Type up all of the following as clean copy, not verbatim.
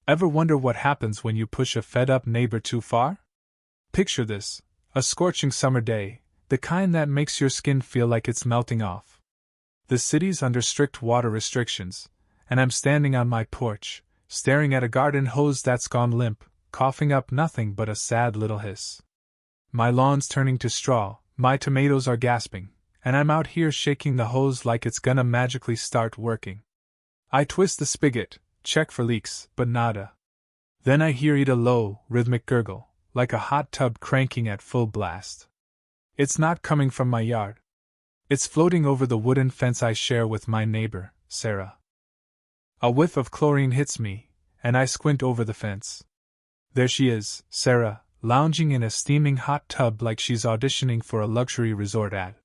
Ever wonder what happens when you push a fed-up neighbor too far? Picture this: a scorching summer day, the kind that makes your skin feel like it's melting off. The city's under strict water restrictions, and I'm standing on my porch, staring at a garden hose that's gone limp, coughing up nothing but a sad little hiss. My lawn's turning to straw, my tomatoes are gasping, and I'm out here shaking the hose like it's gonna magically start working. I twist the spigot, check for leaks, but nada. Then I hear it a low, rhythmic gurgle, like a hot tub cranking at full blast. It's not coming from my yard. It's floating over the wooden fence I share with my neighbor, Sarah. A whiff of chlorine hits me, and I squint over the fence. There she is, Sarah, lounging in a steaming hot tub like she's auditioning for a luxury resort ad.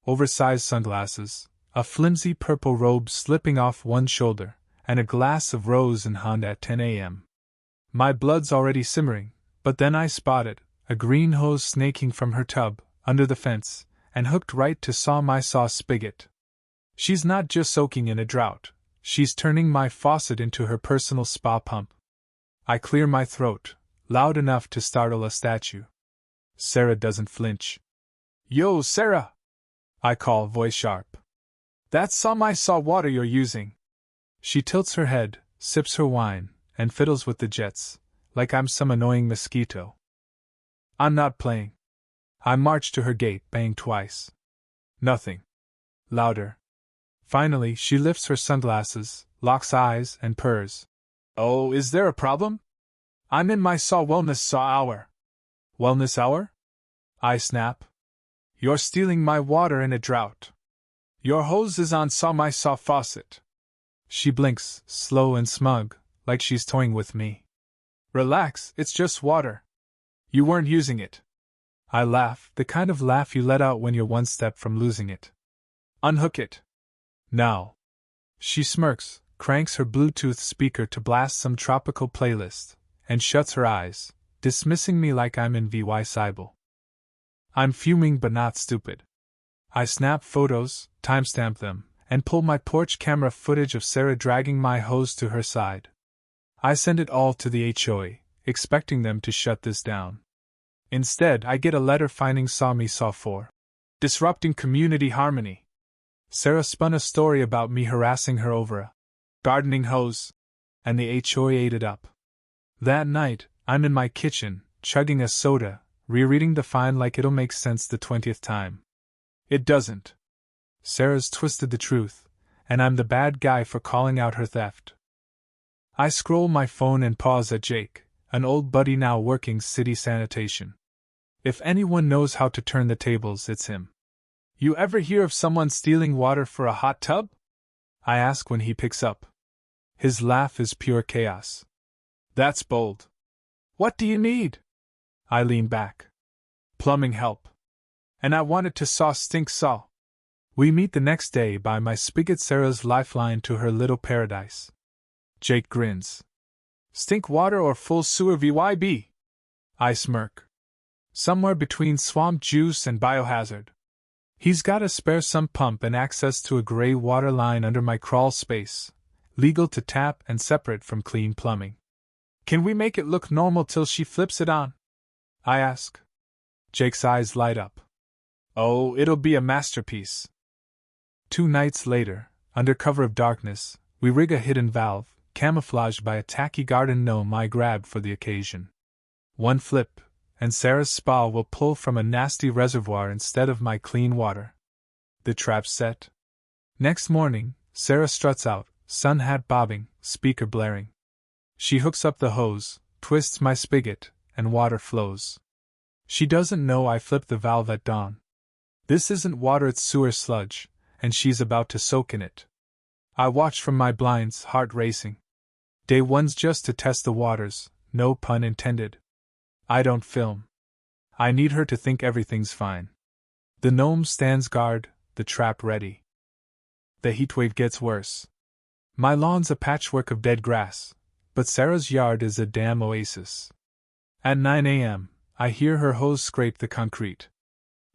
Oversized sunglasses, a flimsy purple robe slipping off one shoulder, and a glass of rose in hand at 10 a.m. My blood's already simmering, but then I spotted a green hose snaking from her tub, under the fence, and hooked right to my sauce spigot. She's not just soaking in a drought, she's turning my faucet into her personal spa pump. I clear my throat, loud enough to startle a statue. Sarah doesn't flinch. "Yo, Sarah!" I call, voice sharp. "That's some I saw water you're using." She tilts her head, sips her wine, and fiddles with the jets, like I'm some annoying mosquito. I'm not playing. I march to her gate, bang twice. Nothing. Louder. Finally, she lifts her sunglasses, locks eyes, and purrs. "Oh, is there a problem? I'm in my wellness hour." "Wellness hour?" I snap. "You're stealing my water in a drought. Your hose is on my faucet." She blinks, slow and smug, like she's toying with me. "Relax, it's just water. You weren't using it." I laugh, the kind of laugh you let out when you're one step from losing it. "Unhook it. Now." She smirks, cranks her Bluetooth speaker to blast some tropical playlist, and shuts her eyes, dismissing me like I'm in VY Cybele. I'm fuming but not stupid. I snap photos, timestamp them, and pull my porch camera footage of Sarah dragging my hose to her side. I send it all to the HOA, expecting them to shut this down. Instead, I get a letter finding me for disrupting community harmony. Sarah spun a story about me harassing her over a gardening hose, and the HOA ate it up. That night, I'm in my kitchen, chugging a soda, rereading the fine like it'll make sense the 20th time. It doesn't. Sarah's twisted the truth, and I'm the bad guy for calling out her theft. I scroll my phone and pause at Jake, an old buddy now working city sanitation. If anyone knows how to turn the tables, it's him. "You ever hear of someone stealing water for a hot tub?" I ask when he picks up. His laugh is pure chaos. "That's bold. What do you need?" I lean back. "Plumbing help. And I wanted to stink saw." We meet the next day by my spigot, Sarah's lifeline to her little paradise. Jake grins. "Stink water or full sewer VYB?" I smirk. "Somewhere between swamp juice and biohazard." He's got a spare sump pump and access to a gray water line under my crawl space, legal to tap and separate from clean plumbing. "Can we make it look normal till she flips it on?" I ask. Jake's eyes light up. "Oh, it'll be a masterpiece." 2 nights later, under cover of darkness, we rig a hidden valve, camouflaged by a tacky garden gnome I grabbed for the occasion. One flip, and Sarah's spa will pull from a nasty reservoir instead of my clean water. The trap's set. Next morning, Sarah struts out, sun hat bobbing, speaker blaring. She hooks up the hose, twists my spigot, and water flows. She doesn't know I flipped the valve at dawn. This isn't water, it's sewer sludge, and she's about to soak in it. I watch from my blinds, heart racing. Day 1's just to test the waters, no pun intended. I don't film. I need her to think everything's fine. The gnome stands guard, the trap ready. The heatwave gets worse. My lawn's a patchwork of dead grass, but Sarah's yard is a damn oasis. At 9 a.m., I hear her hose scrape the concrete.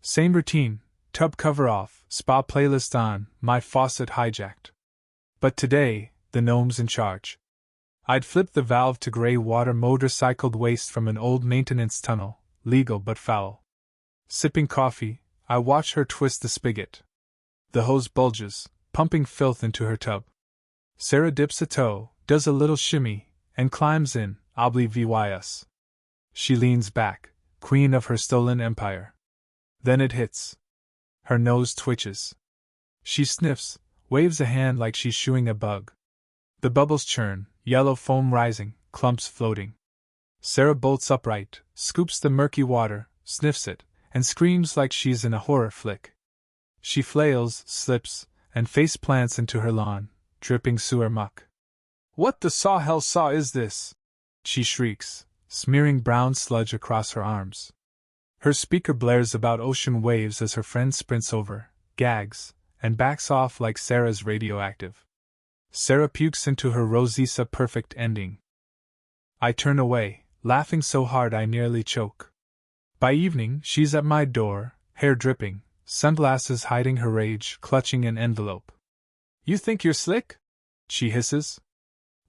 Same routine, tub cover off, spa playlist on, my faucet hijacked. But today, the gnome's in charge. I'd flipped the valve to gray water motorcycled waste from an old maintenance tunnel, legal but foul. Sipping coffee, I watch her twist the spigot. The hose bulges, pumping filth into her tub. Sarah dips a toe, does a little shimmy, and climbs in, oblivious. She leans back, queen of her stolen empire. Then it hits. Her nose twitches. She sniffs, waves a hand like she's shooing a bug. The bubbles churn, yellow foam rising, clumps floating. Sarah bolts upright, scoops the murky water, sniffs it, and screams like she's in a horror flick. She flails, slips, and face plants into her lawn, dripping sewer muck. "What the hell saw is this?" she shrieks, smearing brown sludge across her arms. Her speaker blares about ocean waves as her friend sprints over, gags, and backs off like Sarah's radioactive. Sarah pukes into her Rosisa perfect ending. I turn away, laughing so hard I nearly choke. By evening, she's at my door, hair dripping, sunglasses hiding her rage, clutching an envelope. "You think you're slick?" she hisses.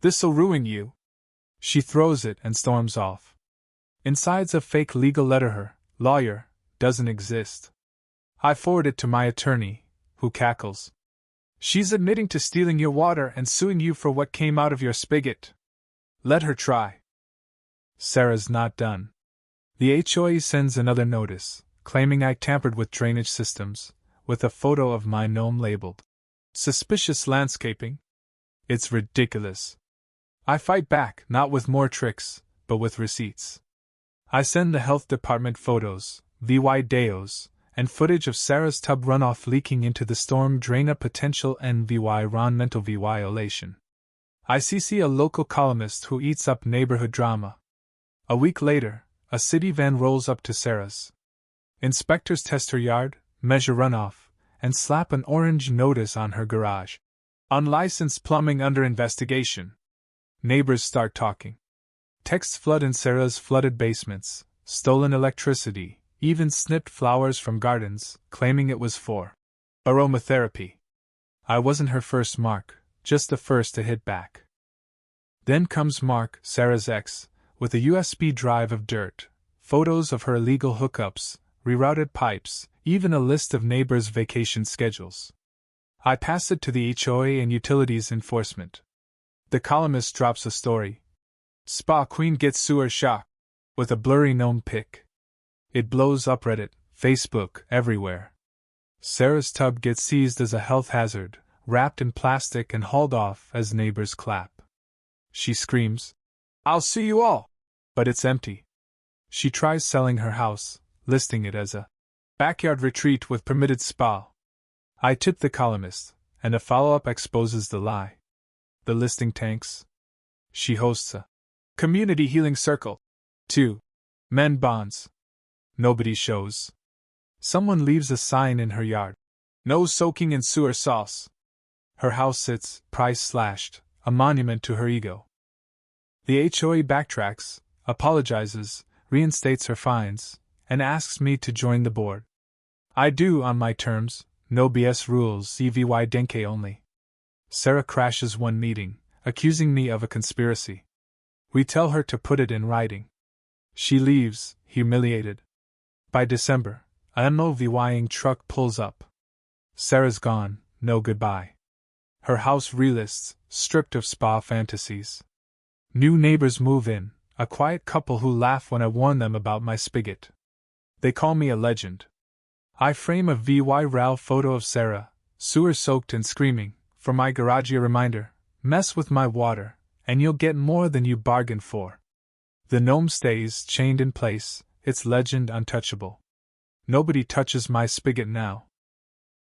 "This'll ruin you." She throws it and storms off. Inside's a fake legal letter her, lawyer, doesn't exist. I forward it to my attorney, who cackles. "She's admitting to stealing your water and suing you for what came out of your spigot. Let her try." Sarah's not done. The HOA sends another notice, claiming I tampered with drainage systems, with a photo of my gnome labeled "Suspicious landscaping." It's ridiculous. I fight back, not with more tricks, but with receipts. I send the health department photos, VY Deos, and footage of Sarah's tub runoff leaking into the storm drain, a potential environmental violation. I CC a local columnist who eats up neighborhood drama. A week later, a city van rolls up to Sarah's. Inspectors test her yard, measure runoff, and slap an orange notice on her garage. "Unlicensed plumbing under investigation." Neighbors start talking. Texts flood in Sarah's flooded basements, stolen electricity, even snipped flowers from gardens, claiming it was for aromatherapy. I wasn't her first mark, just the first to hit back. Then comes Mark, Sarah's ex, with a USB drive of dirt, photos of her illegal hookups, rerouted pipes, even a list of neighbors' vacation schedules. I pass it to the HOA and utilities enforcement. The columnist drops a story. "Spa queen gets sewer shock," with a blurry gnome pic. It blows up Reddit, Facebook, everywhere. Sarah's tub gets seized as a health hazard, wrapped in plastic and hauled off as neighbors clap. She screams, "I'll sue you all!" But it's empty. She tries selling her house, listing it as a backyard retreat with permitted spa. I tip the columnist, and a follow-up exposes the lie. The listing tanks. She hosts a community healing circle. 2. Men bonds. Nobody shows. Someone leaves a sign in her yard. "No soaking in sewer sauce." Her house sits, price slashed, a monument to her ego. The HOA backtracks, apologizes, reinstates her fines, and asks me to join the board. I do on my terms, no BS rules, EVY Denke only. Sarah crashes one meeting, accusing me of a conspiracy. We tell her to put it in writing. She leaves, humiliated. By December, a MOVYing truck pulls up. Sarah's gone, no goodbye. Her house relists, stripped of spa fantasies. New neighbors move in, a quiet couple who laugh when I warn them about my spigot. They call me a legend. I frame a VY RAL photo of Sarah, sewer-soaked and screaming, for my garage, a reminder, mess with my water, and you'll get more than you bargained for. The gnome stays chained in place, its legend untouchable. Nobody touches my spigot now.